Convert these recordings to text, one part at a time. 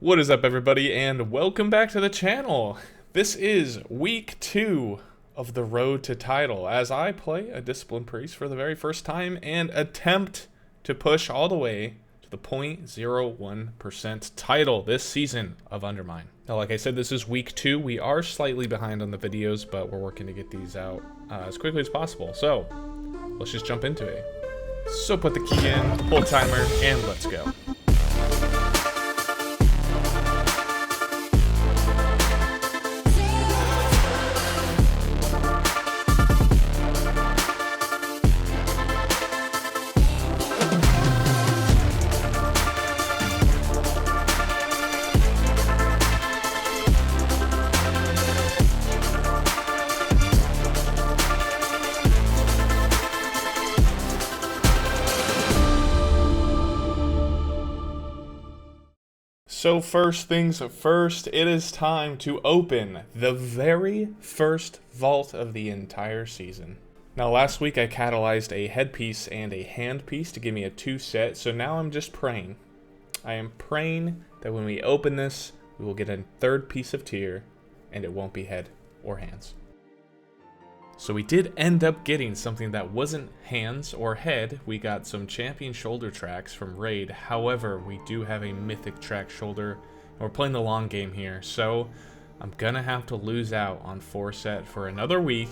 What is up, everybody, and welcome back to the channel. This is week 2 of the road to title as I play a Discipline Priest for the very first time and attempt to push all the way to the 0.01% title this season of Undermine. Now, like I said, this is week 2. We are slightly behind on the videos, but we're working to get these out as quickly as possible. So let's just jump into it. So put the key in, pull timer, and let's go. So first things first, it is time to open the very first vault of the entire season. Now last week I catalyzed a headpiece and a handpiece to give me a 2 set, so now I'm just praying. I am praying that when we open this, we will get a 3rd piece of tier, and it won't be head or hands. So we did end up getting something that wasn't hands or head. We got some champion shoulder tracks from Raid. However, we do have a mythic track shoulder. And we're playing the long game here. So I'm gonna have to lose out on 4 set for another week.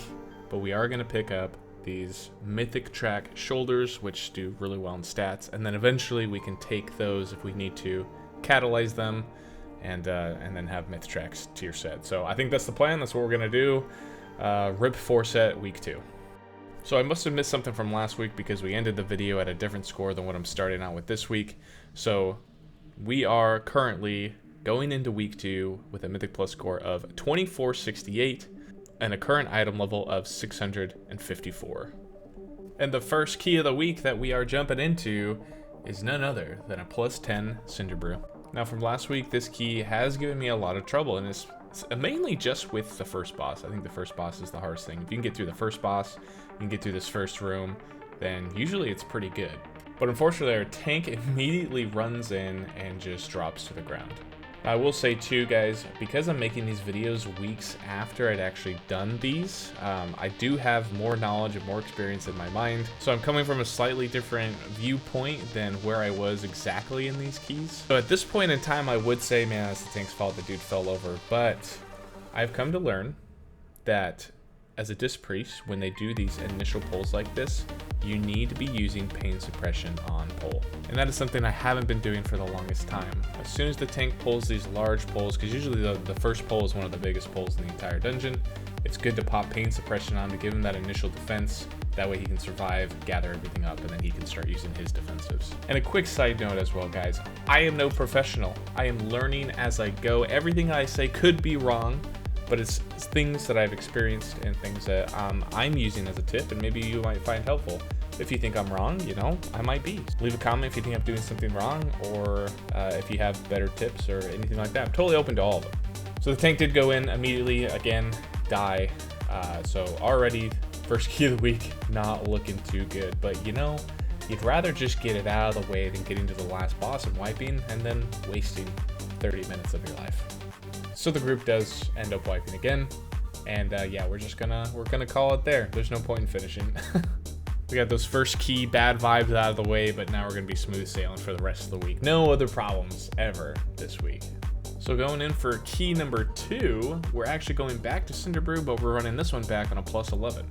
But we are gonna pick up these mythic track shoulders, which do really well in stats. And then eventually we can take those if we need to, catalyze them, and then have myth tracks tier set. So I think that's the plan. That's what we're gonna do. Rip 4 set week 2. So I must have missed something from last week because we ended the video at a different score than what I'm starting out with this week. So we are currently going into week 2 with a Mythic Plus score of 2468 and a current item level of 654. And the first key of the week that we are jumping into is none other than a +10 Cinder Brew. Now from last week, this key has given me a lot of trouble, and it's mainly just with the first boss. I think the first boss is the hardest thing. If you can get through the first boss, you can get through this first room, then usually it's pretty good. But unfortunately, our tank immediately runs in and just drops to the ground. I will say too, guys, because I'm making these videos weeks after I'd actually done these, I do have more knowledge and more experience in my mind. So I'm coming from a slightly different viewpoint than where I was exactly in these keys. So at this point in time, I would say, man, it's the tank's fault the dude fell over. But I've come to learn that as a Disc Priest, when they do these initial pulls like this, you need to be using pain suppression on pull. And that is something I haven't been doing for the longest time. As soon as the tank pulls these large pulls, because usually the first pull is one of the biggest pulls in the entire dungeon, it's good to pop pain suppression on to give him that initial defense. That way he can survive, gather everything up, and then he can start using his defensives. And a quick side note as well, guys. I am no professional. I am learning as I go. Everything I say could be wrong, but it's things that I've experienced and things that I'm using as a tip, and maybe you might find helpful. If you think I'm wrong, you know, I might be. Leave a comment if you think I'm doing something wrong, or if you have better tips or anything like that. I'm totally open to all of them. So the tank did go in immediately, again, die. So already, first key of the week, not looking too good. But you know, you'd rather just get it out of the way than getting to the last boss and wiping, and then wasting 30 minutes of your life. So the group does end up wiping again, and yeah, we're gonna call it there. There's no point in finishing. We got those first key bad vibes out of the way, but now we're gonna be smooth sailing for the rest of the week. No other problems ever this week. So going in for key number 2, we're actually going back to Cinder Brew, but we're running this one back on a +11.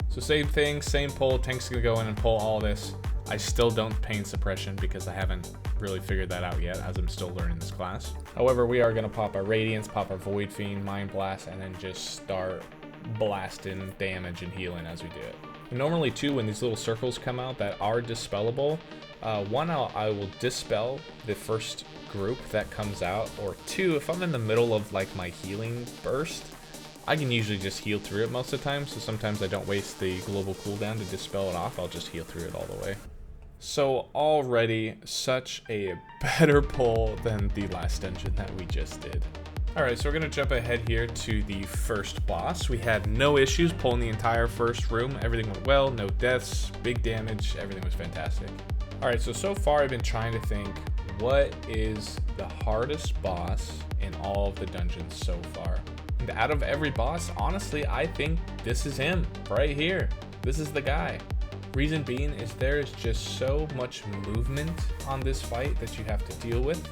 So same thing, same pull. Tank's gonna go in and pull all this. I still don't pain suppression because I haven't really figured that out yet, as I'm still learning this class. However, we are gonna pop our Radiance, pop our Void Fiend, Mind Blast, and then just start blasting damage and healing as we do it. And normally too, when these little circles come out that are dispellable, one, I will dispel the first group that comes out, or 2, if I'm in the middle of like my healing burst, I can usually just heal through it most of the time, so sometimes I don't waste the global cooldown to dispel it off. I'll just heal through it all the way. So already such a better pull than the last dungeon that we just did. Alright, so we're going to jump ahead here to the first boss. We had no issues pulling the entire first room. Everything went well, no deaths, big damage, everything was fantastic. Alright, so far I've been trying to think, what is the hardest boss in all of the dungeons so far? And out of every boss, honestly, I think this is him right here. This is the guy. Reason being is there is just so much movement on this fight that you have to deal with.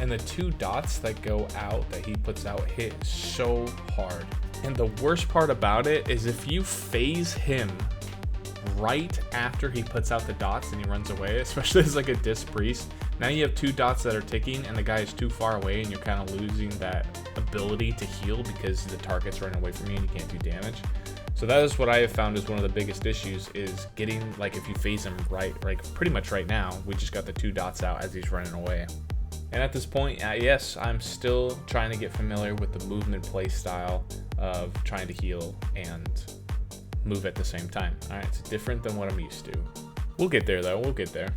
And the 2 dots that go out, that he puts out, hit so hard. And the worst part about it is if you phase him right after he puts out the dots and he runs away, especially as like a disc priest, now you have 2 dots that are ticking and the guy is too far away and you're kind of losing that ability to heal because the target's running away from you and you can't do damage. So that is what I have found is one of the biggest issues, is getting, like, if you phase him right, like pretty much right now, we just got the 2 dots out as he's running away. And at this point, yes, I'm still trying to get familiar with the movement play style of trying to heal and move at the same time. All right, it's different than what I'm used to. We'll get there though, we'll get there.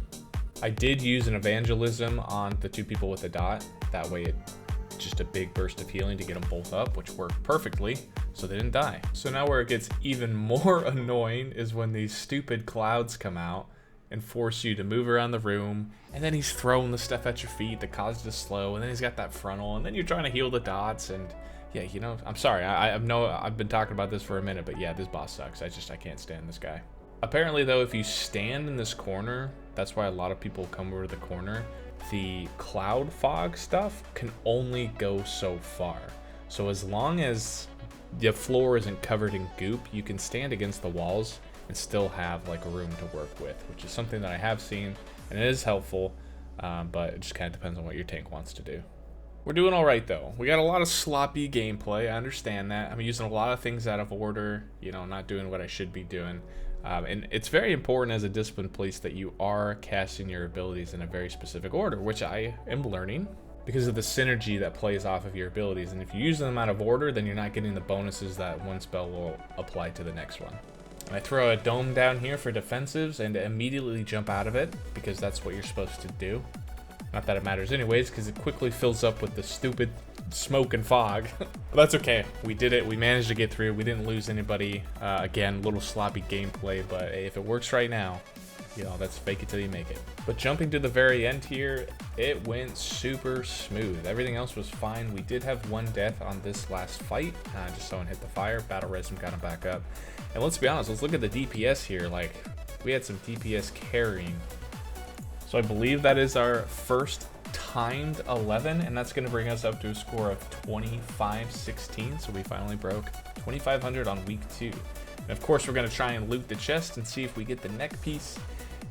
I did use an evangelism on the 2 people with the dot. That way it's just a big burst of healing to get them both up, which worked perfectly, so they didn't die. So now where it gets even more annoying is when these stupid clouds come out and force you to move around the room, and then he's throwing the stuff at your feet that causes you to slow, and then he's got that frontal, and then you're trying to heal the dots, and yeah, you know, I'm sorry, I've been talking about this for a minute, but yeah, this boss sucks. I can't stand this guy. Apparently though, if you stand in this corner, that's why a lot of people come over to the corner, the cloud fog stuff can only go so far. So as long as the floor isn't covered in goop, you can stand against the walls and still have like room to work with, which is something that I have seen and it is helpful, but it just kind of depends on what your tank wants to do. We're doing all right though. We got a lot of sloppy gameplay, I understand that. I'm using a lot of things out of order, you know, not doing what I should be doing. And it's very important as a discipline police that you are casting your abilities in a very specific order, which I am learning because of the synergy that plays off of your abilities. And if you use them out of order, then you're not getting the bonuses that one spell will apply to the next one. And I throw a dome down here for defensives and immediately jump out of it because that's what you're supposed to do. Not that it matters anyways, because it quickly fills up with the stupid smoke and fog. But that's okay. We did it. We managed to get through. We didn't lose anybody. Again, little sloppy gameplay, but hey, if it works right now, you know, that's fake it till you make it. But jumping to the very end here, it went super smooth. Everything else was fine. We did have 1 death on this last fight. Just someone hit the fire. Battle res him, got him back up. And let's be honest, let's look at the DPS here. Like, we had some DPS carrying. So I believe that is our first timed 11, and that's going to bring us up to a score of 2516. So we finally broke 2500 on week 2. And of course, we're going to try and loot the chest and see if we get the neck piece.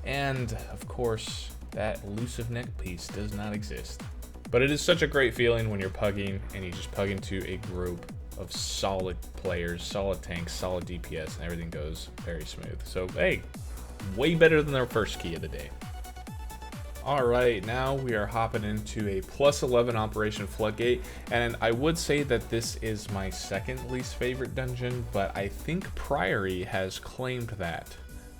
And of course, that elusive neck piece does not exist. But it is such a great feeling when you're pugging and you just pug into a group of solid players, solid tanks, solid DPS, and everything goes very smooth. So hey, way better than our first key of the day. All right, now we are hopping into a +11 Operation Floodgate, and I would say that this is my second least favorite dungeon, but I think Priory has claimed that.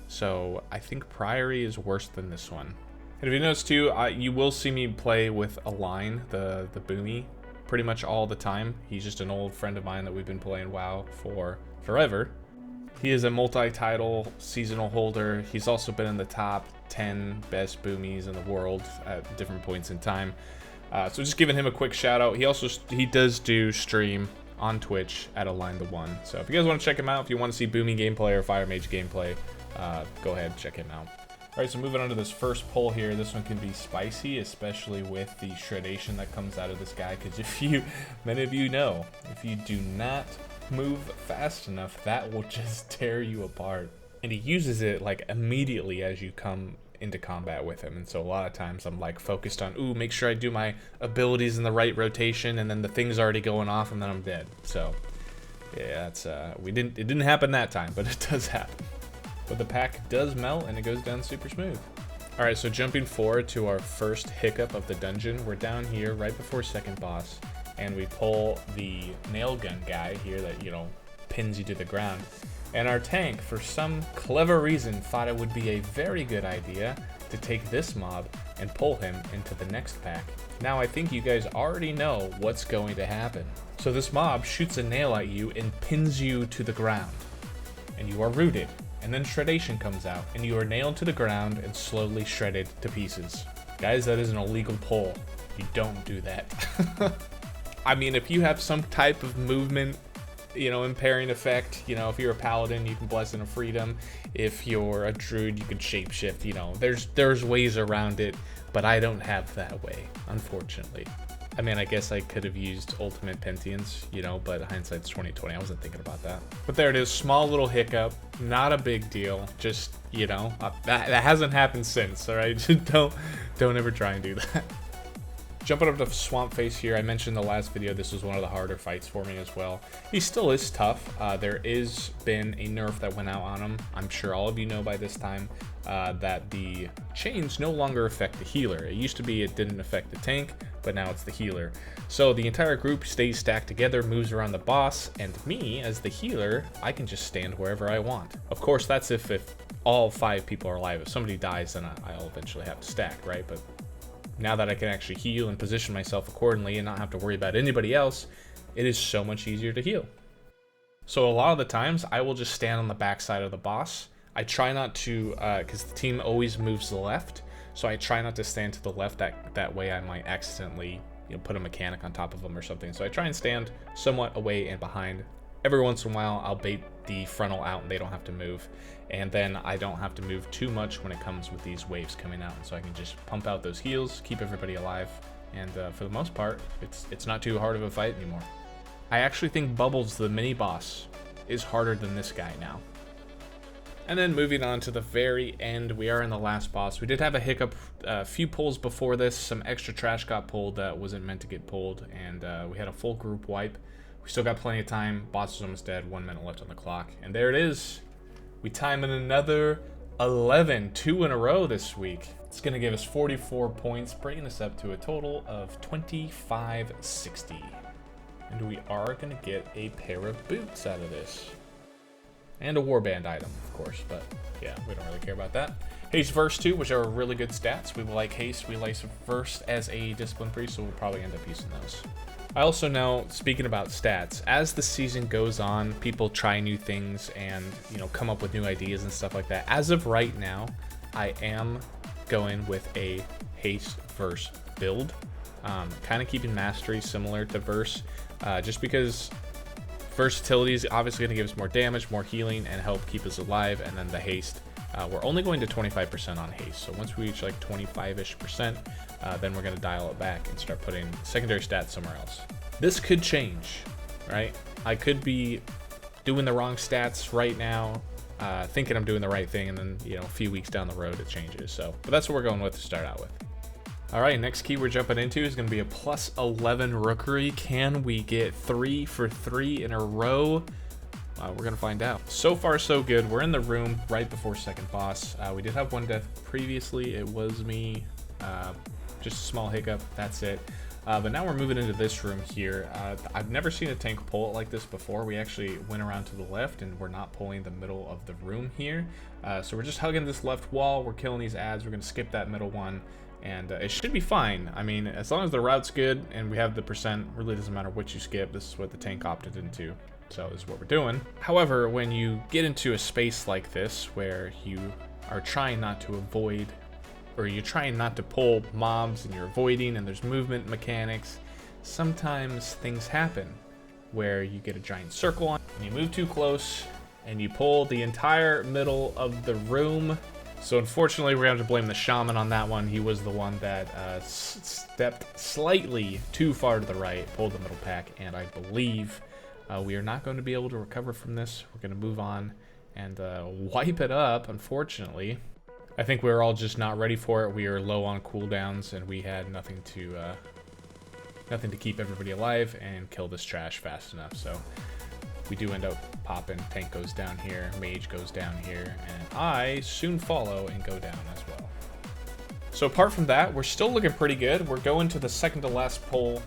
So I think Priory is worse than this one. And if you notice too, you will see me play with Align, the Boomy, pretty much all the time. He's just an old friend of mine that we've been playing WoW for forever. He is a multi-title seasonal holder. He's also been in the top 10 best boomies in the world at different points in time. So just giving him a quick shout out. He does do stream on Twitch at Align the One. So if you guys want to check him out, if you want to see boomy gameplay or fire mage gameplay, go ahead and check him out. All right, so moving on to this first pull here. This one can be spicy, especially with the shredation that comes out of this guy. Because many of you know, if you do not move fast enough, that will just tear you apart. And he uses it like immediately as you come into combat with him. And so a lot of times I'm like focused on, ooh, make sure I do my abilities in the right rotation, and then the thing's already going off and then I'm dead. So yeah, that's it didn't happen that time, but it does happen. But the pack does melt and it goes down super smooth. All right, so jumping forward to our first hiccup of the dungeon, we're down here right before second boss, and we pull the nail gun guy here that, you know, pins you to the ground. And our tank, for some clever reason, thought it would be a very good idea to take this mob and pull him into the next pack. Now I think you guys already know what's going to happen. So this mob shoots a nail at you and pins you to the ground, and you are rooted. And then shredation comes out, and you are nailed to the ground and slowly shredded to pieces. Guys, that is an illegal pull. You don't do that. I mean, if you have some type of movement, you know, impairing effect, you know, if you're a paladin, you can Blessing of Freedom. If you're a druid, you can shapeshift. You know, there's ways around it, but I don't have that way, unfortunately. I mean, I guess I could have used ultimate Pentience, you know, but hindsight's 2020. I wasn't thinking about that. But there it is, small little hiccup, not a big deal. Just, you know, that hasn't happened since. All right, don't ever try and do that. Jumping up to Swamp Face here, I mentioned in the last video this was one of the harder fights for me as well. He still is tough. There is been a nerf that went out on him. I'm sure all of you know by this time that the chains no longer affect the healer. It used to be it didn't affect the tank, but now it's the healer. So the entire group stays stacked together, moves around the boss, and me, as the healer, I can just stand wherever I want. Of course, that's if all 5 people are alive. If somebody dies, then I'll eventually have to stack, right? But now that I can actually heal and position myself accordingly and not have to worry about anybody else, it is so much easier to heal. So a lot of the times, I will just stand on the backside of the boss. I try not to, because the team always moves to the left, so I try not to stand to the left. That way I might accidentally, you know, put a mechanic on top of them or something. So I try and stand somewhat away and behind. Every once in a while, I'll bait the frontal out and they don't have to move. And then I don't have to move too much when it comes with these waves coming out. So I can just pump out those heals, keep everybody alive. And for the most part, it's not too hard of a fight anymore. I actually think Bubbles, the mini boss, is harder than this guy now. And then moving on to the very end, we are in the last boss. We did have a hiccup, a few pulls before this. Some extra trash got pulled that wasn't meant to get pulled. And we had a full group wipe. We still got plenty of time. Boss is almost dead. 1 minute left on the clock. And there it is. We time in another 11, 2 in a row this week. It's going to give us 44 points, bringing us up to a total of 2560. And we are going to get a pair of boots out of this. And a warband item, of course, but yeah, we don't really care about that. Haste Verse 2, which are really good stats. We like Haste, we like Verse as a Discipline Priest, so we'll probably end up using those. I also know, speaking about stats, as the season goes on, people try new things and, you know, come up with new ideas and stuff like that. As of right now, I am going with a Haste Verse build, kind of keeping Mastery similar to Verse, just because versatility is obviously going to give us more damage, more healing, and help keep us alive. And then the haste, we're only going to 25% on haste. So once we reach like 25-ish%, then we're going to dial it back and start putting secondary stats somewhere else. This could change, right? I could be doing the wrong stats right now, thinking I'm doing the right thing, and then, you know, a few weeks down the road it changes. So, but that's what we're going with to start out with. All right, next key we're jumping into is going to be a plus 11 rookery. Can we get 3 for 3 in a row? We're going to find out. So far, so good. We're in the room right before second boss. We did have one death previously. It was me. Just a small hiccup. That's it. But now we're moving into this room here. I've never seen a tank pull it like this before. We actually went around to the left, and we're not pulling the middle of the room here. So we're just hugging this left wall. We're killing these ads. We're going to skip that middle one. And it should be fine. I mean, as long as the route's good and we have the percent, really doesn't matter what you skip. This is what the tank opted into. So this is what we're doing. However, when you get into a space like this where you are trying not to avoid, or you're trying not to pull mobs and you're avoiding and there's movement mechanics, sometimes things happen where you get a giant circle on and you move too close and you pull the entire middle of the room. So unfortunately, we're going to have to blame the shaman on that one. He was the one that stepped slightly too far to the right, pulled the middle pack, and I believe we are not going to be able to recover from this. We're going to move on and wipe it up, unfortunately. I think we were all just not ready for it. We are low on cooldowns, and we had nothing to keep everybody alive and kill this trash fast enough. So we do end up popping. Tank goes down here, mage goes down here, and I soon follow and go down as well. So apart from that, we're still looking pretty good. We're going to the second to last pull,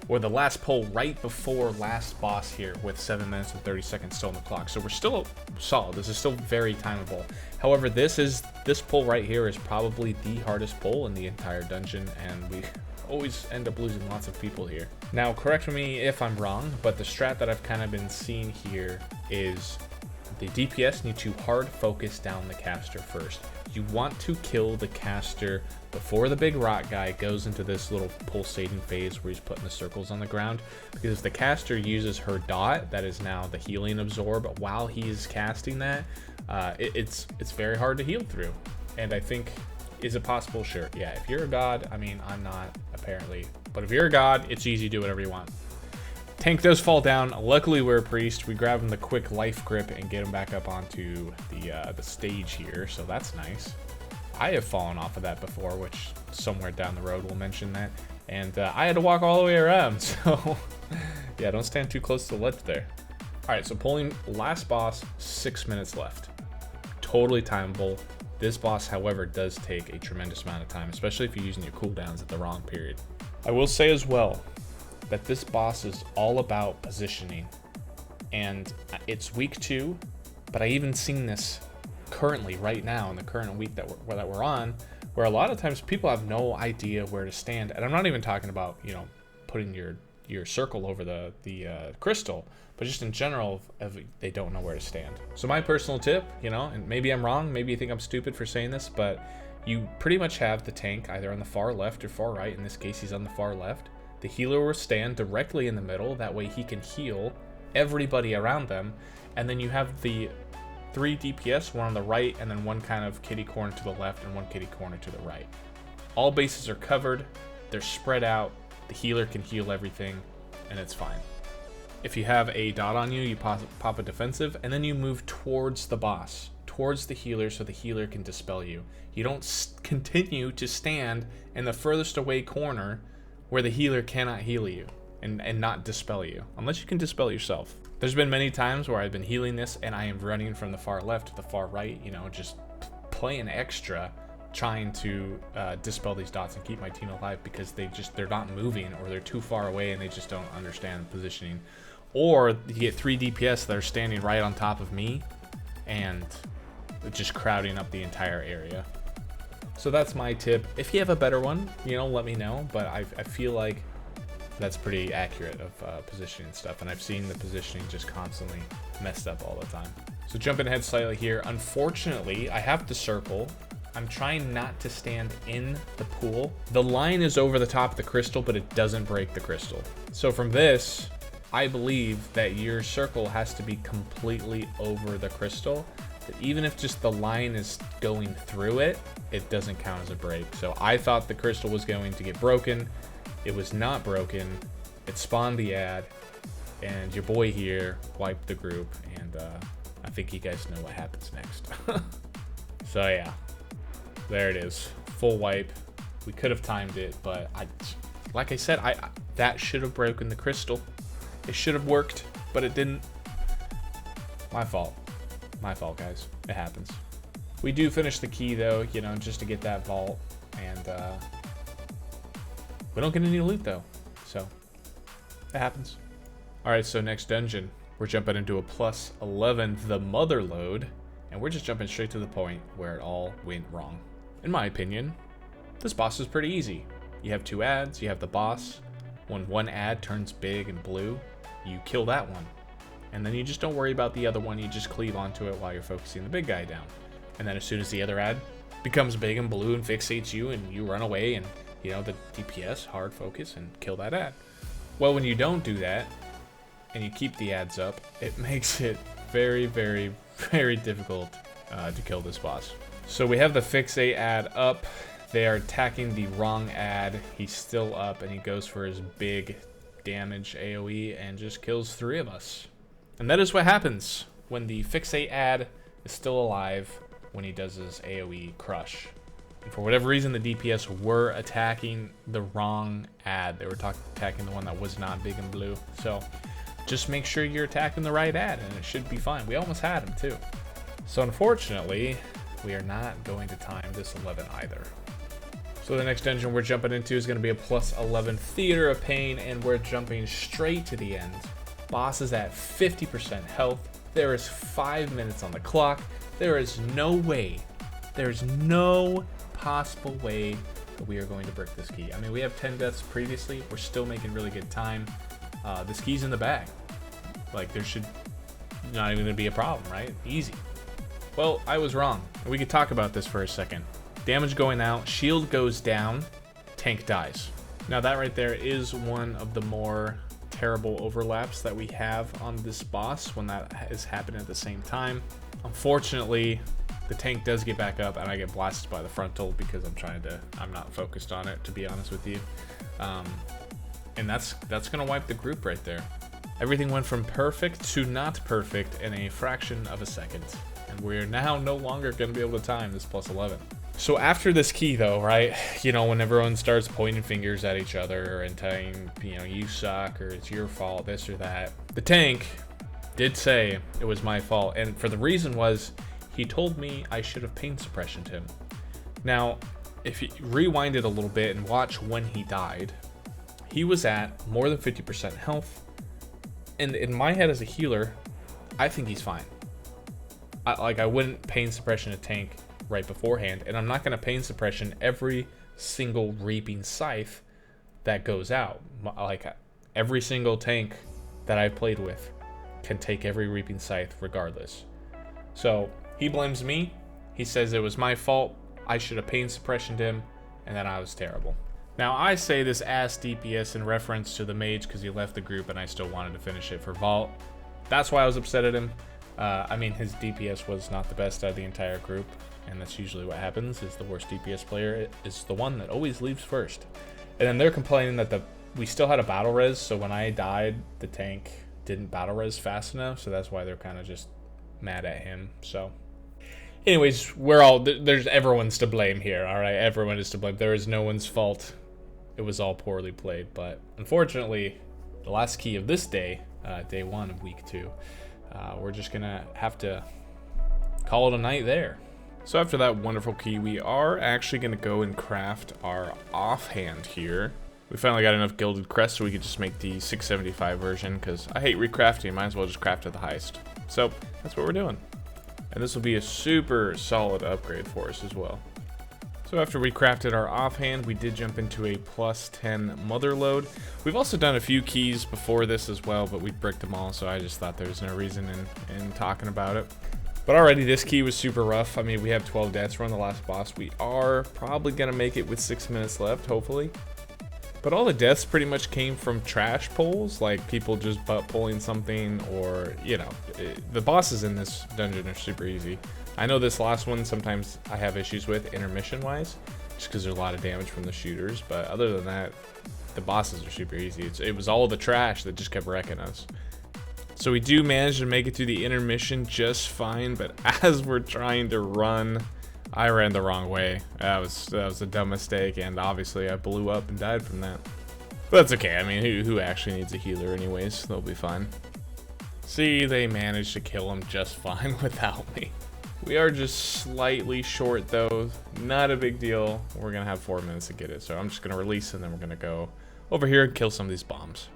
or the last pull right before last boss here with 7 minutes and 30 seconds still on the clock. So we're still solid. This is still very timeable. However, this pull right here is probably the hardest pull in the entire dungeon, and we always end up losing lots of people here. Now, correct me if I'm wrong, but the strat that I've kind of been seeing here is the DPS need to hard focus down the caster first. You want to kill the caster before the big rock guy goes into this little pulsating phase where he's putting the circles on the ground, because if the caster uses her dot, that is now the healing absorb, while he's casting that, it's very hard to heal through. And I think, is it possible? Sure. Yeah, if you're a god, I mean, I'm not apparently, but if you're a god, it's easy to do whatever you want. Tank does fall down. Luckily, we're a priest. We grab him the quick life grip and get him back up onto the stage here, so that's nice. I have fallen off of that before, which somewhere down the road we'll mention that. And I had to walk all the way around, so yeah, don't stand too close to the ledge there. All right, so pulling last boss, 6 minutes left. Totally timeable. This boss, however, does take a tremendous amount of time, especially if you're using your cooldowns at the wrong period. I will say as well that this boss is all about positioning, and it's week 2, but I even seen this currently right now in the current week that we're on, where a lot of times people have no idea where to stand. And I'm not even talking about, you know, putting your circle over the crystal, but just in general, they don't know where to stand. So my personal tip, you know, and maybe I'm wrong, maybe you think I'm stupid for saying this, but you pretty much have the tank either on the far left or far right. In this case, he's on the far left. The healer will stand directly in the middle. That way he can heal everybody around them. And then you have the 3 DPS, one on the right, and then one kind of kitty corner to the left and one kitty corner to the right. All bases are covered. They're spread out. The healer can heal everything, and it's fine. If you have a dot on you, you pop a defensive, and then you move towards the boss, towards the healer, so the healer can dispel you. You don't continue to stand in the furthest away corner where the healer cannot heal you and not dispel you, unless you can dispel yourself. There's been many times where I've been healing this and I am running from the far left to the far right, you know, just playing extra, trying to dispel these dots and keep my team alive, because they're not moving, or they're too far away and they just don't understand positioning. Or you get 3 DPS that are standing right on top of me and just crowding up the entire area. So that's my tip. If you have a better one, you know, let me know. But I feel like that's pretty accurate of positioning stuff. And I've seen the positioning just constantly messed up all the time. So jumping ahead slightly here. Unfortunately, I have to circle. I'm trying not to stand in the pool. The line is over the top of the crystal, but it doesn't break the crystal. So from this, I believe that your circle has to be completely over the crystal. That even if just the line is going through it, it doesn't count as a break. So I thought the crystal was going to get broken. It was not broken. It spawned the ad, and your boy here wiped the group, and I think you guys know what happens next. So yeah, there it is, full wipe. We could have timed it, but like I said, that should have broken the crystal. It should have worked, but it didn't. My fault, guys. It happens. We do finish the key though, you know, just to get that vault, and we don't get any loot though, so it happens. All right, so next dungeon, we're jumping into a plus 11, the mother load, and we're just jumping straight to the point where it all went wrong. In my opinion, this boss is pretty easy. You have 2 ads, you have the boss. When one ad turns big and blue, you kill that one. And then you just don't worry about the other one, you just cleave onto it while you're focusing the big guy down. And then as soon as the other ad becomes big and blue and fixates you, and you run away, and you know, the DPS hard focus and kill that ad. Well, when you don't do that, and you keep the ads up, it makes it very, very, very difficult to kill this boss. So we have the fixate ad up. They are attacking the wrong ad. He's still up, and he goes for his big damage AoE and just kills 3 of us. And that is what happens when the fixate ad is still alive, when he does his AoE crush. And for whatever reason, the DPS were attacking the wrong ad. They were attacking the one that was not big and blue. So just make sure you're attacking the right ad, and it should be fine. We almost had him too. So unfortunately, we are not going to time this 11 either. So the next dungeon we're jumping into is going to be a plus 11 Theater of Pain, and we're jumping straight to the end. Boss is at 50% health. There is 5 minutes on the clock. There is no way, there's no possible way that we are going to break this key. I mean, we have 10 deaths previously. We're still making really good time. This key's in the bag. Like, there should not even going to be a problem, right? Easy. Well, I was wrong. We could talk about this for a second. Damage going out, shield goes down, tank dies. Now that right there is one of the more terrible overlaps that we have on this boss when that is happening at the same time. Unfortunately, the tank does get back up and I get blasted by the frontal because I'm not focused on it, to be honest with you. And that's gonna wipe the group right there. Everything went from perfect to not perfect in a fraction of a second. And we're now no longer gonna be able to time this plus 11. So after this key though, right, you know, when everyone starts pointing fingers at each other and telling, you know, you suck or it's your fault, this or that, the tank did say it was my fault. And for the reason was, he told me I should have pain suppressioned him. Now, if you rewind it a little bit and watch when he died, he was at more than 50% health. And in my head as a healer, I think he's fine. I wouldn't pain suppression a tank right beforehand, and I'm not going to pain suppression every single reaping scythe that goes out. Like every single tank that I've played with can take every reaping scythe regardless. So he blames me. He says it was my fault. I should have pain suppressioned him, and then I was terrible. Now I say this ass DPS in reference to the mage because he left the group and I still wanted to finish it for Vault. That's why I was upset at him. I mean, his DPS was not the best out of the entire group, and that's usually what happens, is the worst DPS player is the one that always leaves first. And then they're complaining that we still had a battle res, so when I died, the tank didn't battle res fast enough, so that's why they're kind of just mad at him. So anyways, there's everyone's to blame here, all right? Everyone is to blame. There is no one's fault. It was all poorly played, but unfortunately, the last key of this day, day 1 of week 2, we're just gonna have to call it a night there. So after that wonderful key, we are actually gonna go and craft our offhand here. We finally got enough gilded crests so we could just make the 675 version, because I hate recrafting. Might as well just craft at the highest. So that's what we're doing. And this will be a super solid upgrade for us as well. So after we crafted our offhand, we did jump into a plus 10 mother load. We've also done a few keys before this as well, but we bricked them all, so I just thought there was no reason in talking about it. But already this key was super rough. I mean, we have 12 deaths. We're on the last boss. We are probably gonna make it with 6 minutes left, hopefully. But all the deaths pretty much came from trash pulls, like people just butt pulling something, or, you know, the bosses in this dungeon are super easy. I know this last one sometimes I have issues with intermission wise, just because there's a lot of damage from the shooters, but other than that, the bosses are super easy. It was all the trash that just kept wrecking us. So we do manage to make it through the intermission just fine, but as we're trying to run, I ran the wrong way. That was a dumb mistake, and obviously I blew up and died from that. But that's okay. I mean, who actually needs a healer anyways? They'll be fine. See, they managed to kill him just fine without me. We are just slightly short though, not a big deal. We're gonna have 4 minutes to get it, so I'm just gonna release and then we're gonna go over here and kill some of these bombs.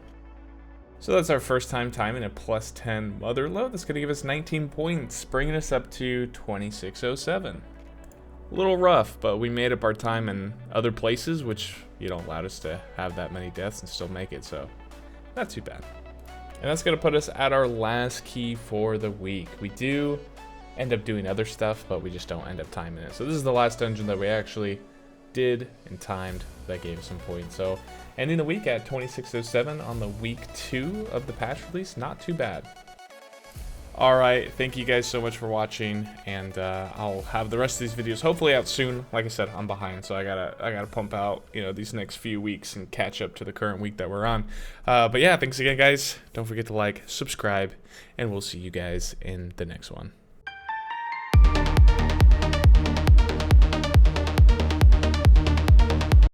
So that's our first time timing a plus 10 mother load. That's gonna give us 19 points, bringing us up to 2607. A little rough, but we made up our time in other places, which, you know, allowed us to have that many deaths and still make it, so not too bad. And that's gonna put us at our last key for the week. We do end up doing other stuff, but we just don't end up timing it. So this is the last dungeon that we actually did and timed that gave us some points. So ending the week at 2607 on the week 2 of the patch release, not too bad. All right, thank you guys so much for watching, and I'll have the rest of these videos hopefully out soon. Like I said, I'm behind, so I gotta pump out, you know, these next few weeks and catch up to the current week that we're on. But yeah, thanks again, guys. Don't forget to like, subscribe, and we'll see you guys in the next one.